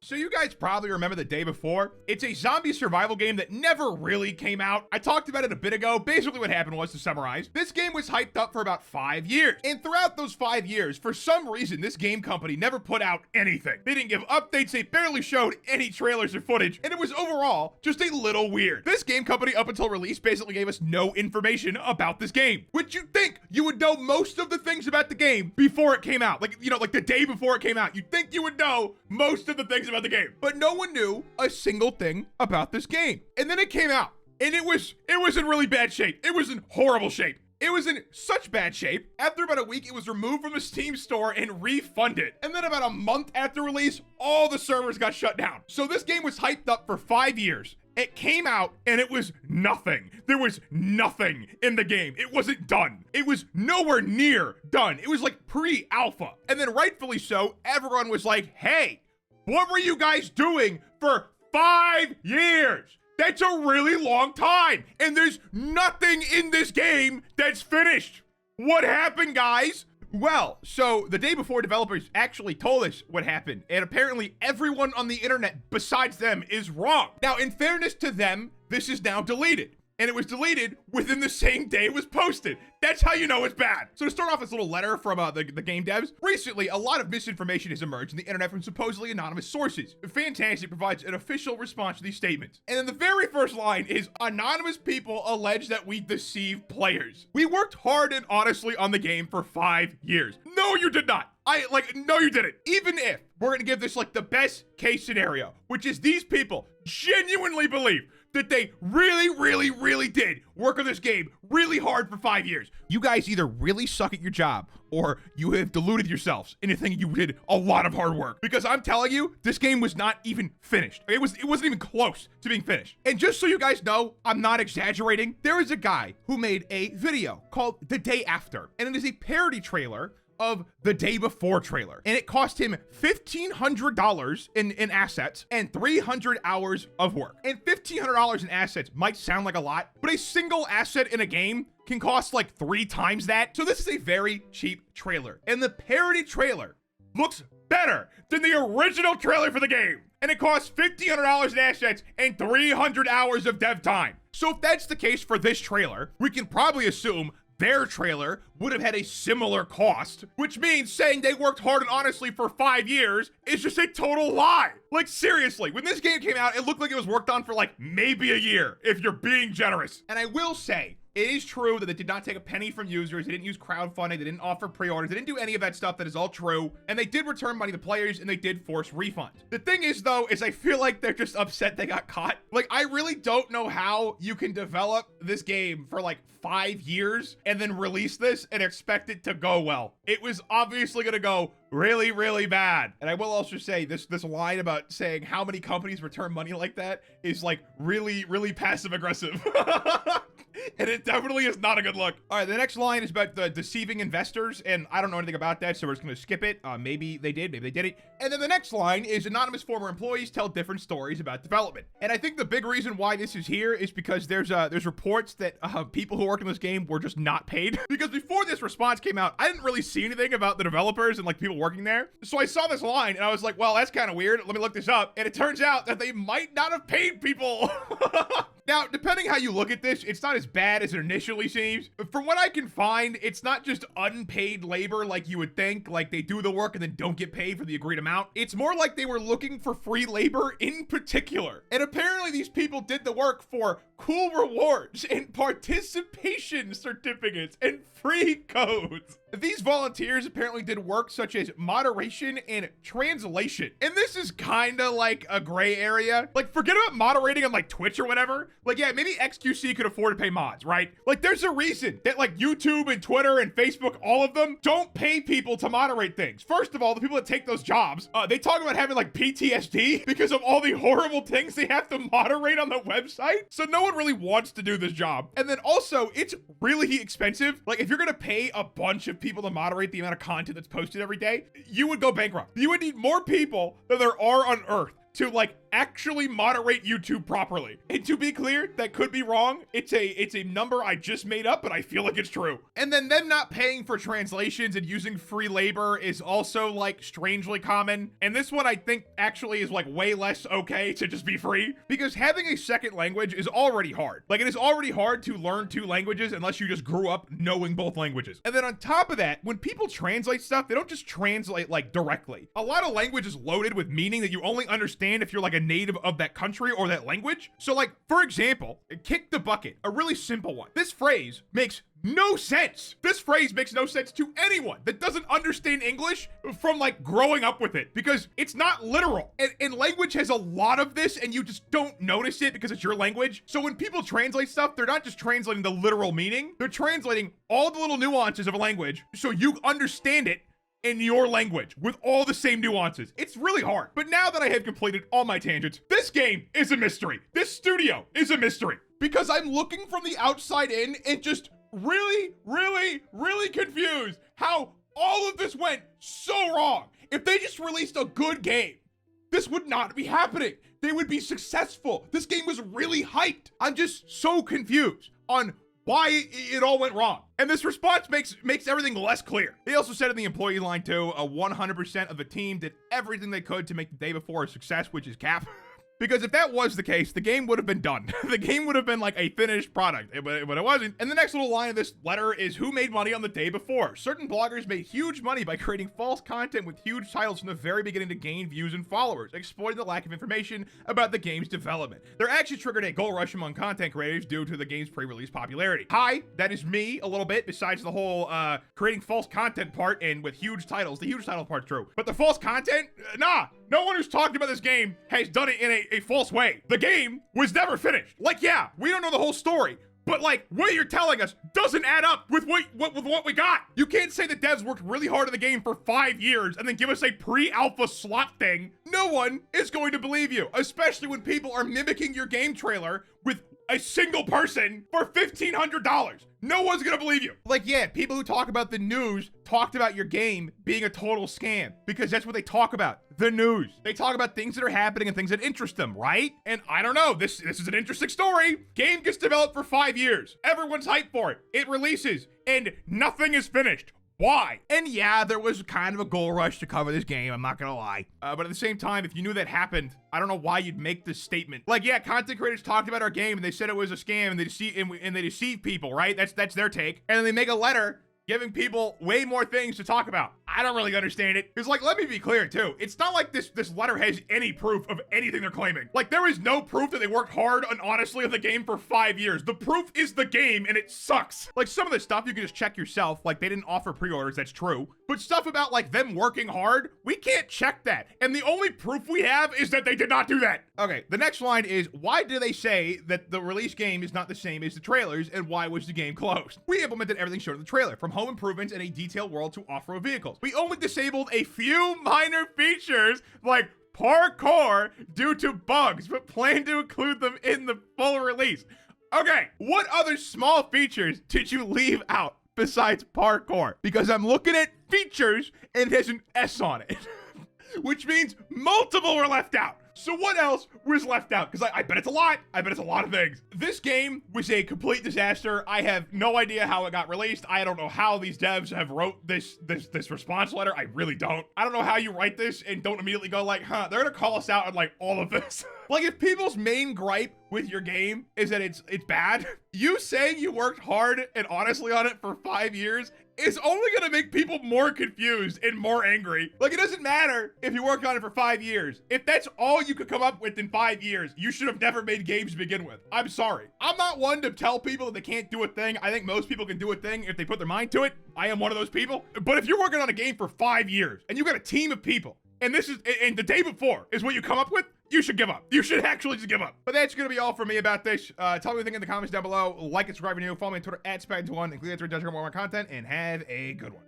So you guys probably remember The Day Before. It's a zombie survival game that never really came out. I talked about it a bit ago. Basically what happened was, to summarize, this game was hyped up for about 5 years. And throughout those 5 years, for some reason, this game company never put out anything. They didn't give updates. They barely showed any trailers or footage. And it was overall just a little weird. This game company, up until release, basically gave us no information about this game. Which you'd think you would know most of the things about the game before it came out. Like, you know, like the day before it came out. You'd think you would know most of the things about the game. But no one knew a single thing about this game. And then it came out. And it was in really bad shape. It was in horrible shape. It was in such bad shape. After about a week, it was removed from the Steam store and refunded. And then about a month after release, all the servers got shut down. So this game was hyped up for 5 years. It came out and it was nothing. There was nothing in the game. It wasn't done. It was nowhere near done. It was like pre-alpha. And then rightfully so, everyone was like, hey, what were you guys doing for 5 years? That's a really long time. And there's nothing in this game that's finished. What happened, guys? Well, so The Day Before developers actually told us what happened, and apparently everyone on the internet besides them is wrong. Now, in fairness to them, this is now deleted. And it was deleted within the same day it was posted. That's how you know it's bad. So to start off this little letter from the game devs, recently a lot of misinformation has emerged on the internet from supposedly anonymous sources. Fantastic provides an official response to these statements. And then the very first line is, anonymous people allege that we deceive players. We worked hard and honestly on the game for 5 years. No, you did not. No, you didn't. Even if we're gonna give this like the best case scenario, which is these people genuinely believe that they really did work on this game really hard for 5 years. You guys either really suck at your job or you have deluded yourselves into thinking you did a lot of hard work. Because I'm telling you, this game was not even finished. It wasn't even close to being finished. And just so you guys know, I'm not exaggerating. There is a guy who made a video called The Day After, and it is a parody trailer of The Day Before trailer. And it cost him $1,500 in assets and 300 hours of work. And $1,500 in assets might sound like a lot, but a single asset in a game can cost like 3 times that. So this is a very cheap trailer. And the parody trailer looks better than the original trailer for the game. And it costs $1,500 in assets and 300 hours of dev time. So if that's the case for this trailer, we can probably assume their trailer would have had a similar cost, which means saying they worked hard and honestly for 5 years is just a total lie. Like, seriously, when this game came out, it looked like it was worked on for like maybe a year, if you're being generous. And I will say, it is true that it did not take a penny from users. They didn't use crowdfunding. They didn't offer pre-orders. They didn't do any of that stuff. That is all true. And they did return money to players, and they did force refunds. The thing is, though, is I feel like they're just upset they got caught. Like, I really don't know how you can develop this game for like 5 years and then release this and expect it to go well. It was obviously going to go really bad. And I will also say this line about saying how many companies return money like that is like really passive aggressive. And it definitely is not a good look. All right, the next line is about the deceiving investors, and I don't know anything about that, so we're just gonna skip it. Maybe they did, maybe they didn't. And then the next line is anonymous former employees tell different stories about development. And I think the big reason why this is here is because there's reports that people who work in this game were just not paid. Because before this response came out, I didn't really see anything about the developers and like people working there. So I saw this line and I was like, well, that's kind of weird. Let me look this up. And it turns out that they might not have paid people. Now, depending how you look at this, it's not as bad as it initially seems. But from what I can find, it's not just unpaid labor like you would think, like they do the work and then don't get paid for the agreed amount. It's more like they were looking for free labor in particular. And apparently these people did the work for cool rewards and participation certificates and free codes. These volunteers apparently did work such as moderation and translation. And this is kind of like a gray area. Like, forget about moderating on like Twitch or whatever. Like, yeah, maybe XQC could afford to pay mods, right? Like, there's a reason that like YouTube and Twitter and Facebook, all of them don't pay people to moderate things. First of all, the people that take those jobs, they talk about having like PTSD because of all the horrible things they have to moderate on the website. So no one really wants to do this job. And then also, it's really expensive. Like, if you're gonna pay a bunch of people to moderate the amount of content that's posted every day, you would go bankrupt. You would need more people than there are on Earth to like actually moderate YouTube properly. And to be clear, that could be wrong. It's a number I just made up, but I feel like it's true. And then them not paying for translations and using free labor is also like strangely common. And this one I think actually is like way less okay to just be free, because having a second language is already hard. Like, it is already hard to learn two languages unless you just grew up knowing both languages. And then on top of that, when people translate stuff, they don't just translate like directly. A lot of language is loaded with meaning that you only understand if you're like a native of that country or that language. So like, for example, kick the bucket, a really simple one. This phrase makes no sense. This phrase makes no sense to anyone that doesn't understand English from like growing up with it, because it's not literal. And language has a lot of this, and you just don't notice it because it's your language. So when people translate stuff, they're not just translating the literal meaning, they're translating all the little nuances of a language so you understand it in your language with all the same nuances. It's really hard. But now that I have completed all my tangents, this game is a mystery. This studio is a mystery, because I'm looking from the outside in and just really confused how all of this went so wrong. If they just released a good game, this would not be happening. They would be successful. This game was really hyped. I'm just so confused on why it all went wrong. And this response makes everything less clear. They also said in the employee line too, 100% of the team did everything they could to make the day before a success, which is cap. Because if that was the case, the game would have been done. The game would have been like a finished product, but it wasn't. And the next little line of this letter is who made money on the day before. Certain bloggers made huge money by creating false content with huge titles from the very beginning to gain views and followers, exploiting the lack of information about the game's development. They're actually triggered a gold rush among content creators due to the game's pre-release popularity. Hi, that is me a little bit, besides the whole creating false content part and with huge titles. The huge title part's true. But the false content? Nah. No one who's talked about this game has done it in a false way. The game was never finished. Like, yeah, we don't know the whole story, but like, what you're telling us doesn't add up with what we got. You can't say the devs worked really hard on the game for 5 years and then give us a pre-alpha slot thing. No one is going to believe you, especially when people are mimicking your game trailer with a single person for $1,500. No one's gonna believe you. Like, yeah, people who talk about the news talked about your game being a total scam, because that's what they talk about, the news. They talk about things that are happening and things that interest them, right? And I don't know, this is an interesting story. Game gets developed for 5 years. Everyone's hyped for it. It releases, and nothing is finished. Why? And yeah, there was kind of a goal rush to cover this game, I'm not gonna lie. But at the same time, if you knew that happened, I don't know why you'd make this statement. Like, yeah, content creators talked about our game and they said it was a scam and they deceived people, right? That's their take. And then they make a letter giving people way more things to talk about. I don't really understand it. Because, like, let me be clear, too. It's not like this letter has any proof of anything they're claiming. Like, there is no proof that they worked hard and honestly on the game for 5 years. The proof is the game, and it sucks. Like, some of this stuff you can just check yourself. Like, they didn't offer pre-orders, that's true. But stuff about, like, them working hard, we can't check that. And the only proof we have is that they did not do that. Okay, the next line is, why do they say that the release game is not the same as the trailers, and why was the game closed? We implemented everything shown in the trailer, from home improvements and a detailed world to off-road vehicles. We only disabled a few minor features like parkour due to bugs, but plan to include them in the full release. Okay, what other small features did you leave out besides parkour? Because I'm looking at features and it has an S on it, which means multiple were left out. So what else was left out? Because I bet it's a lot. I bet it's a lot of things. This game was a complete disaster. I have no idea how it got released. I don't know how these devs have wrote this response letter. I really don't. I don't know how you write this and don't immediately go like, huh, they're gonna call us out on like all of this. Like, if people's main gripe with your game is that it's bad, you saying you worked hard and honestly on it for 5 years is only gonna make people more confused and more angry. Like, it doesn't matter if you worked on it for 5 years. If that's all you could come up with in 5 years, you should have never made games to begin with. I'm sorry. I'm not one to tell people that they can't do a thing. I think most people can do a thing if they put their mind to it. I am one of those people. But if you're working on a game for 5 years and you've got a team of people, and the day before is what you come up with, you should give up. You should actually just give up. But that's going to be all for me about this. Tell me what you think in the comments down below. Like and subscribe if you're new. Follow me on Twitter @Spad1 and click that to more content, and have a good one.